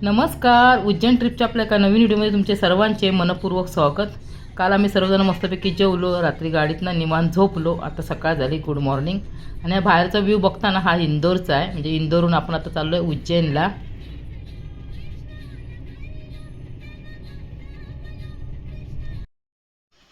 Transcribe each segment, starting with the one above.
नमस्कार, उज्जैन ट्रिपच्या आपल्या एका नवीन व्हिडिओमध्ये तुमचे सर्वांचे मनपूर्वक स्वागत। काल आम्ही सर्वजण मस्तपैकी जेवलो, रात्री गाडीतनं निवांत झोपलो। आता सकाळ झाली, गुड मॉर्निंग। आणि बाहेरचा व्ह्यू बघताना हा इंदोरचा आहे, म्हणजे इंदोरहून आपण आता चाललोय उज्जैनला।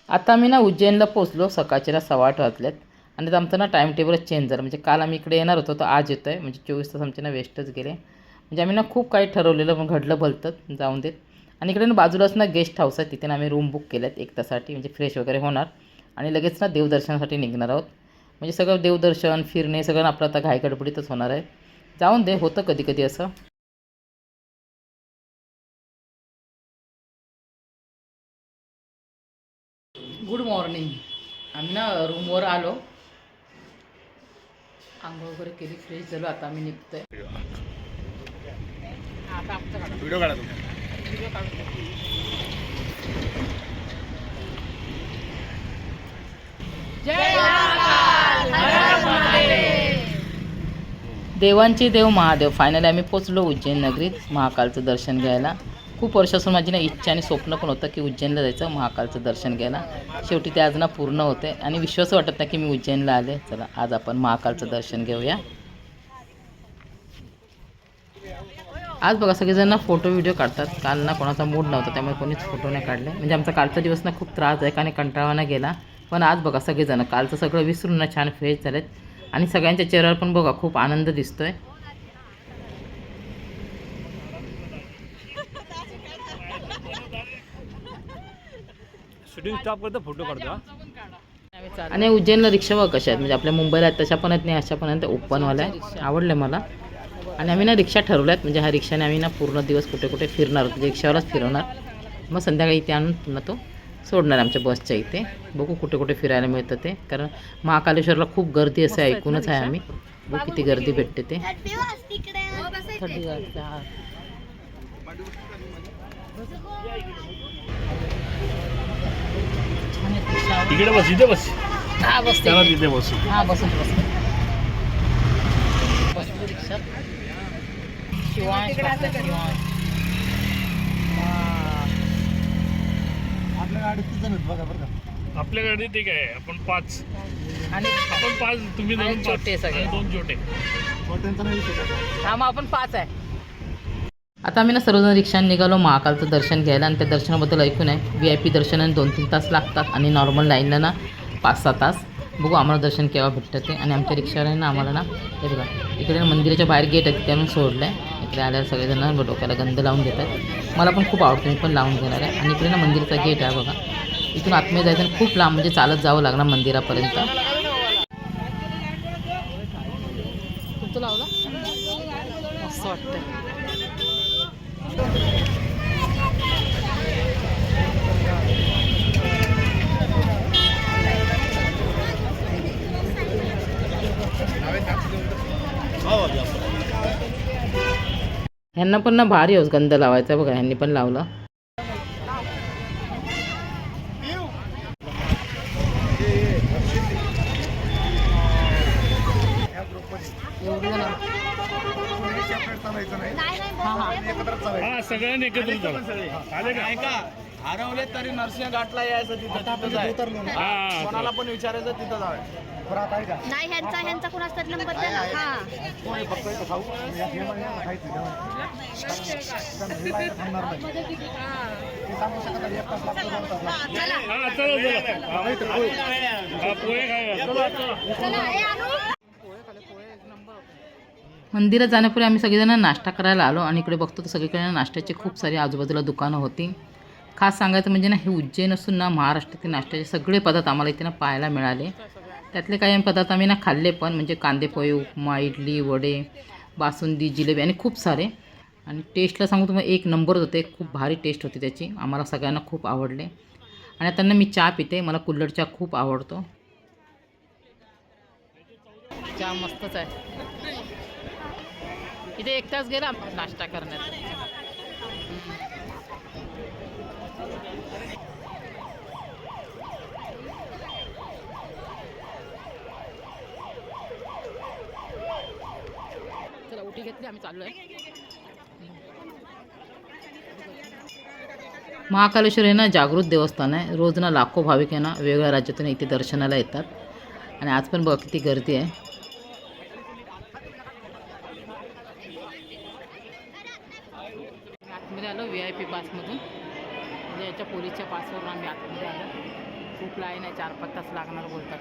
आता आम्ही ना उज्जैनला पोहोचलो, सकाळचे 8:15 वाजलेत। आणि आता आमचं ना टाईम टेबलच चेंज झालं, म्हणजे काल आम्ही इकडे येणार होतो तर आज येतो आहे, म्हणजे 24 तास आमचे ना वेस्टच गेले। म्हणजे आम्ही ना खूप काही ठरवलेलं पण घडलं भलतं, जाऊन देत। आणि इकडे ना बाजूलाच ना गेस्ट हाऊस आहे, तिथे ना आम्ही रूम बुक केल्यात 1 तासासाठी, म्हणजे फ्रेश वगैरे होणार आणि लगेच ना देवदर्शनासाठी निघणार आहोत। म्हणजे सगळं देवदर्शन फिरणे सगळं आपलं आता घाईगडबडीतच होणार आहे। जाऊन दे, होतं कधी कधी असं। Good morning. आम्ही ना रूमवर आलो, आंघोळ वगैरे केली, फ्रेश झालो, आता आम्ही निघतोय। आता व्हिडिओ काढा तुम्ही, व्हिडिओ काढतो। जय महाकाल, हर हर महादेव। देवांचे देव महादेव, फायनली आम्ही पोचलो उज्जैन नगरीत महाकालचं दर्शन घ्यायला। खूप वर्षापासून माझी ना इच्छा आणि स्वप्न पण होतं की उज्जैनला जायचं, महाकालचं दर्शन घ्यायला। शेवटी ते आज ना पूर्ण होते आणि विश्वास वाटत नाही की मी उज्जैनला आले। चला आज आपण महाकालचं दर्शन घेऊया। आज बघा सगळेजण ना फोटो व्हिडिओ काढतात, काल ना कोणाचा मूड नव्हता त्यामुळे कोणीच फोटो नाही काढले। म्हणजे आमचा कालचा दिवस ना खूप त्रासदायक आणि कंटाळवाना गेला, पण आज बघा सगळेजण कालचं सगळं विसरून ना छान फ्रेश झालेत आणि सगळ्यांच्या चेहऱ्यावर पण बघा खूप आनंद दिसतोय। शूटिंग स्टॉप करतो, फोटो काढतो। आणि उज्जैनला रिक्षा बघा कशा आहेत, म्हणजे आपल्या मुंबईला तशा पण आहेत नाही, अशा पण आहेत, ओपनवाल्या आहे, आवडले मला। आणि आम्ही ना रिक्षा ठरवल्यात, म्हणजे ह्या रिक्षाने आम्ही ना पूर्ण दिवस कुठे कुठे फिरणार, म्हणजे रिक्षावालाच फिरवणार, मग संध्याकाळी इथे आणून पुन्हा तो सोडणार आमच्या बसच्या इथे। बघू कुठे कुठे फिरायला मिळतं ते, कारण महाकालेश्वरला खूप गर्दी असे ऐकूनच आहे आम्ही, बघू किती गर्दी भेटते ते। थंडी वाजते, हा तिकडे बस, इथे बस, हा बस त्याला तिथे बसू। हा बसून बसून बसलो रिक्षात। शिवांश बसला, शिवांश। आपल्या गाडीत किती जण आहेत बघा बरं का। आपल्या गाडीत एक आहे, आपण 5 आणि आपण 5 तुम्ही आणि दोन छोटे सगळे, 2 छोटे, छोट्यांचा नाही विषय। हा मग आपण 5 आहे। आता आम्ही ना सर्वजण रिक्षाने निघालो महाकालचं दर्शन घ्यायला। आणि त्या दर्शनाबद्दल ऐकून आहे VIP दर्शनाने 2-3 तास लागतात आणि नॉर्मल लाईनला ना 5-6 तास। बघू आम्हाला दर्शन केव्हा भेटतं ते। आणि आमच्या रिक्षाने ना आम्हाला ना हे बघा इकडे मंदिराच्या बाहेर गेट आहे तिथे आणून सोडलं आहे। इकडे आल्यावर सगळेजण डोक्याला गंध लावून घेतात, मला पण खूप आवडतं, मी पण लावून घेणार आहे। आणि इकडे ना मंदिराचा गेट आहे बघा, इथून आतमध्ये जायचं आणि खूप लांब, म्हणजे चालत जावं लागणार मंदिरापर्यंत। तुमचं लावलं मस्त वाटतं। ह्यांना पण ना भारी होस गंध लावायचा बघा, ह्यांनी पण लावलं। हा सगळ्यांनी एकत्र हरवले तरी नरसिंह घाटला यायचं, तिथं कोणाला पण विचारायचं तिथं जावे। नाही ह्यांचा कोणाच तरी नंबर द्या ना। हा मंदिरात जाण्यापूर्वी आम्ही सगळेजण नाश्ता करायला आलो आणि इकडे बघतो तर सगळीकडे नाश्त्याची खूप सारी आजूबाजूला दुकानं होती। खास सांगायचं म्हणजे ना हे उज्जैन असून ना महाराष्ट्रातील नाश्त्याचे सगळे पदार्थ आम्हाला इथे ना पाहायला मिळाले। त्यातले काही पदार्थ आम्ही ना खाल्ले पण, म्हणजे कांदेपोहे, उपमा, इडली, वडे, बासुंदी, जिलेबी आणि खूप सारे। आणि टेस्टला सांगू तुम्हाला 1 नंबर होते, खूप भारी टेस्ट होती त्याची, आम्हाला सगळ्यांना खूप आवडले। आणि आता मी चहा पिते, मला कुल्हड चहा खूप आवडतो, चहा मस्तच आहे। इथे 1 तास गेला नाश्ता करण्यात। चला उठी घेतली, आम्ही चाललोय। महाकालेश्वर हे ना जागृत देवस्थान आहे. रोज ना लाखो भाविक आहे ना वेगवेगळ्या राज्यातून इथे दर्शनाला येतात आणि आज पण बघा किती गर्दी आहे. आतमध्ये आलो VIP पासमधून, म्हणजे याच्या पोलीसच्या पासवरून आम्ही आतमध्ये आलो. खूप लाईन आहे, 4-5 तास लागणार बोलतात.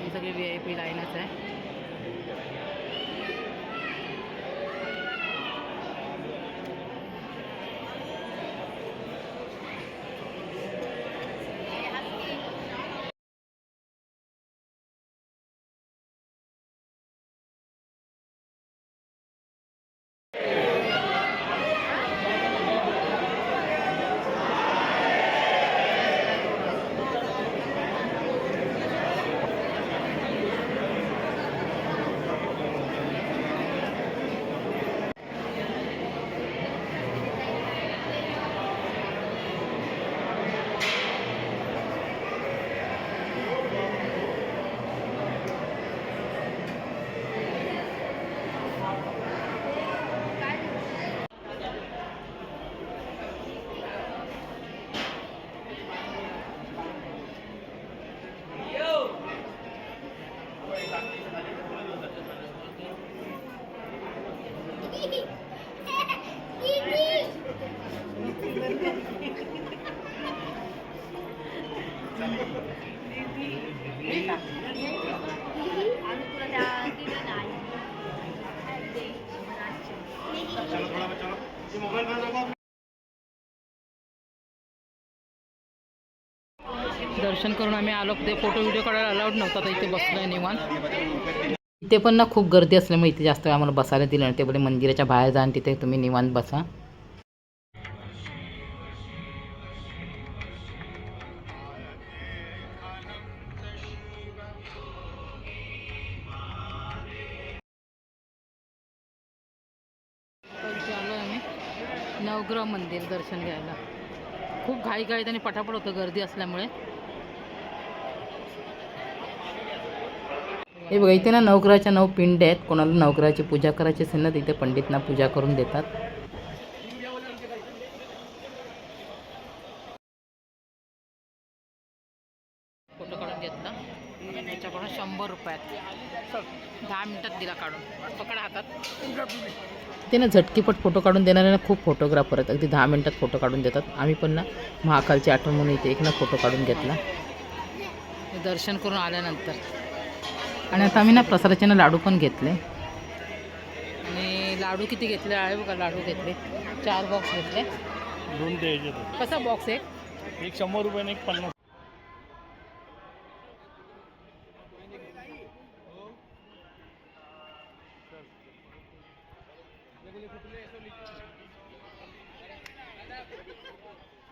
ही सगळी VIP लाईनच आहे. दर्शन करून आम्ही आलो. ते फोटो व्हिडिओ काढायला अलाउड नव्हता, तर इथे बसलोय निवांत. इथे पण ना खूप गर्दी असल्यामुळे इथे जास्त वेळ आम्हाला बसायला दिलं नाही. ते बोले मंदिराच्या बाहेर जा आणि तिथे तुम्ही निवांत बसा. आलो आम्ही नवग्रह मंदिर दर्शन घ्यायला. खूप घाईघाईत आणि पटापट होतं गर्दी असल्यामुळे. हे बघा इथे ना नवग्रहाच्या 9 पिंड आहेत. कोणाला नवग्रहाची पूजा करायची असेल ना तिथे पंडितना पूजा करून देतात. फोटो काढून घेतला त्याच्याकडून 100 रुपयात 10 मिनिटात दिला काढून. पकडा हातात. ते ना झटकीपट फोटो काढून देणारे ना खूप फोटोग्राफर आहेत. अगदी 10 मिनिटात फोटो काढून देतात. आम्ही पण ना महाकालची आठवण म्हणून इथे एक ना फोटो काढून घेतला दर्शन करून आल्यानंतर. आणि आता आम्ही ना प्रसादाचे ना लाडू पण घेतले. आणि लाडू किती घेतले आहे बघा. लाडू घेतले 4 बॉक्स घेतले. 2 द्यायचे ते. कसा बॉक्स आहे? एक 100 रुपयाने एक 50.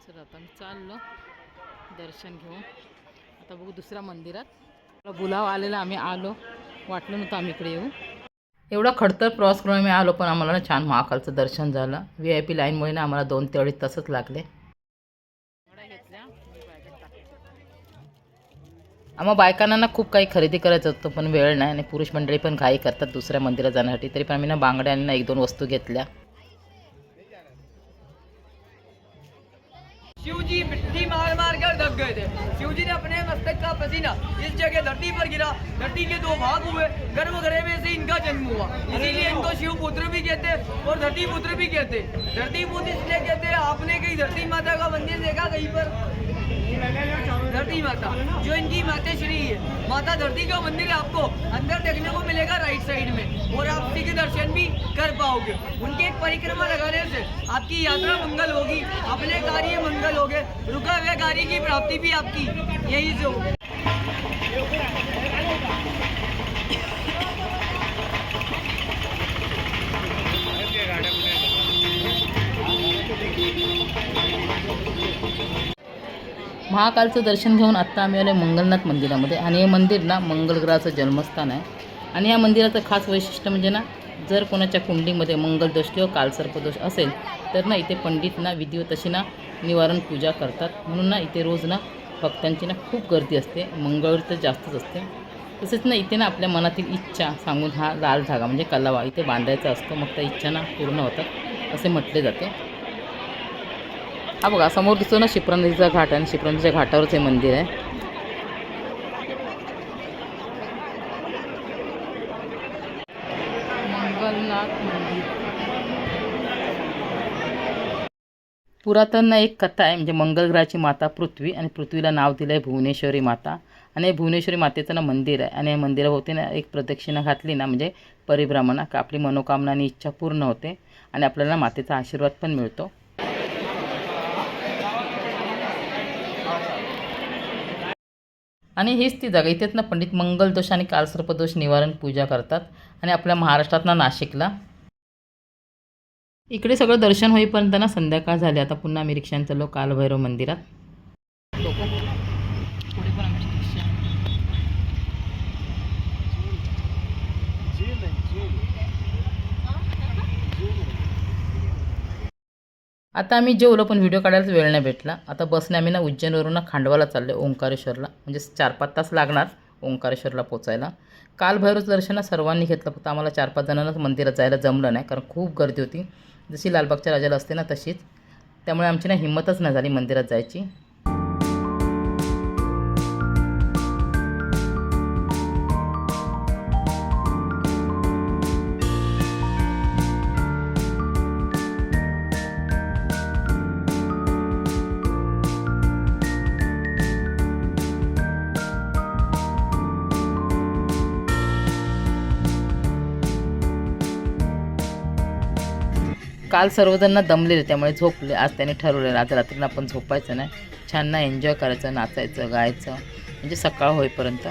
चला आता मी चाललो दर्शन घेऊन. आता बघू दुसऱ्या मंदिरात. बुलाव आलेला, आम्ही आलो. वाटलं नव्हतं आम्ही इकडे येऊ. एवढा खडतर प्रवास करून आम्ही आलो, पण आम्हाला ना छान महाकालचं दर्शन झालं. VIP लाईनमुळे ना आम्हाला 2 ते 2.5 तासच लागले. आम्हा बायकांना ना खूप काही खरेदी करायचं होतं, पण वेळ नाही. आणि पुरुष मंडळी पण घाई करतात दुसऱ्या मंदिरात जाण्यासाठी. तरी पण आम्ही ना बांगड्या आणि ना 1-2 वस्तू घेतल्या. शिव जी मिट्टी मार मार कर दब गए थे. शिव जी ने अपने मस्तक का पसीना इस जगह धरती पर गिरा. धरती के 2 भाग हुए. गर्भगृह में से इनका जन्म हुआ. इसीलिए इनको शिव पुत्र भी कहते और धरती पुत्र भी कहते. धरती पुत्र इसलिए कहते, आपने कहीं धरती माता का मंदिर देखा कहीं पर? धरती माता जो इनकी माता श्री है, माता धरती का मंदिर आपको अंदर देखने को मिलेगा राइट साइड में. और आप उसी के दर्शन भी कर पाओगे. उनके एक परिक्रमा लगाने से आपकी यात्रा मंगल होगी. अपने कार्य मंगल होगे. रुका हुए कार्य की प्राप्ति भी आपकी यही से होगी. महाकालचं दर्शन घेऊन आत्ता आम्ही आलो मंगलनाथ मंदिरामध्ये. आणि हे मंदिर ना मंगलग्रहाचं जन्मस्थान आहे. आणि या मंदिराचं खास वैशिष्ट्य म्हणजे ना, जर कोणाच्या कुंडलीमध्ये मंगलदोष किंवा कालसर्पदोष असेल तर ना इथे पंडित ना विधिवत अशी ना निवारण पूजा करतात. म्हणून ना इथे रोज ना भक्तांची ना खूप गर्दी असते. मंगळवारी तर जास्तच असते. तसेच ना इथे ना आपल्या मनातील इच्छा सांगून हा लाल धागा म्हणजे कलावा इथे बांधायचा असतो. मग त्या इच्छा ना पूर्ण होतात असे म्हटले जाते. हा बघा समोर दिसतो ना शिप्रा नदीचा घाट आहे आणि शिप्रा नदीच्या घाटावरच हे मंदिर आहे. मंगलनाथ मंदिर. पुरातन एक कथा आहे म्हणजे मंगल माता पृथ्वी आणि पृथ्वीला नाव दिलं आहे भुवनेश्वरी माता आणि भुवनेश्वरी मातेचं ना मंदिर आहे आणि या मंदिराभोवती ना एक प्रदक्षिणा घातली ना म्हणजे परिभ्रमणा का आपली मनोकामना आणि इच्छा पूर्ण होते आणि आपल्याला मातेचा आशीर्वाद पण मिळतो. आणि हीच ती जागा इथेच ना पंडित मंगलदोष आणि कालसर्पदोष निवारण पूजा करतात आणि आपल्या महाराष्ट्रात ना नाशिकला. इकडे सगळं दर्शन होईपर्यंत ना संध्याकाळ झाली. आता पुन्हा आम्ही रिक्षाने चाललो कालभैरव मंदिरात. पुढे पण आमची रिक्षा. आता आम्ही जेवलो पण व्हिडिओ काढायलाच वेळ नाही भेटला. आता बसने आम्ही ना उज्जैनवरून ना खांडवाला चाललो ओंकारेश्वरला म्हणजे 4-5 तास लागणार ओंकारेश्वरला पोचायला. कालभैरव दर्शन सर्वांनी घेतलं फक्त आम्हाला 4-5 जणांनाच मंदिरात जायला जमलं नाही कारण खूप गर्दी होती जशी लालबागच्या राजाला असते ना तशीच. त्यामुळे आमची ना हिंमतच नाही झाली मंदिरात जायची. काल सर्वजण दमलेले त्यामुळे झोपले. आज त्याने ठरवलेलं आज रात्रीला आपण झोपायचं नाही, छान ना एन्जॉय करायचं, नाचायचं गायचं म्हणजे सकाळ होईपर्यंत.